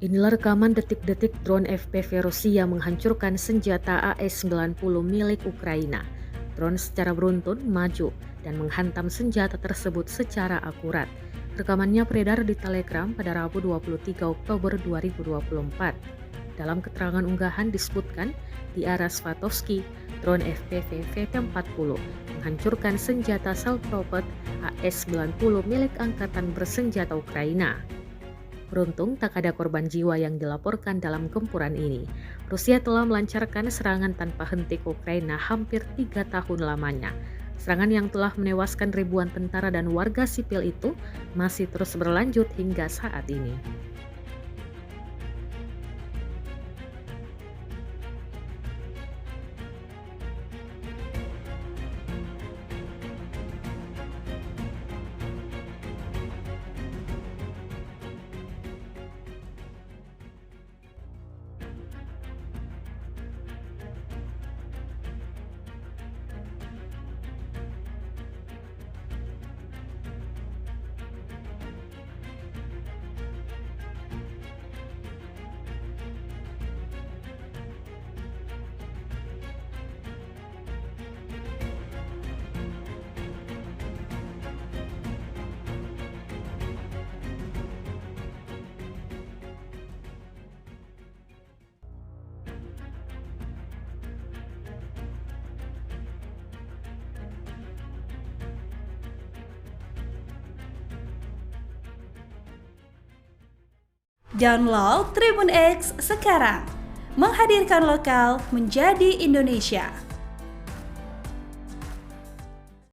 Inilah rekaman detik-detik drone FPV Rusia menghancurkan senjata AS-90 milik Ukraina. Drone secara beruntun maju dan menghantam senjata tersebut secara akurat. Rekamannya beredar di Telegram pada Rabu 23 Oktober 2024. Dalam keterangan unggahan disebutkan, di arah Svatovsky, drone FPV VT-40 menghancurkan senjata self-propelled AS-90 milik Angkatan Bersenjata Ukraina. Beruntung tak ada korban jiwa yang dilaporkan dalam gempuran ini. Rusia telah melancarkan serangan tanpa henti ke Ukraina hampir 3 tahun lamanya. Serangan yang telah menewaskan ribuan tentara dan warga sipil itu masih terus berlanjut hingga saat ini. Download Tribun X sekarang, menghadirkan lokal menjadi Indonesia.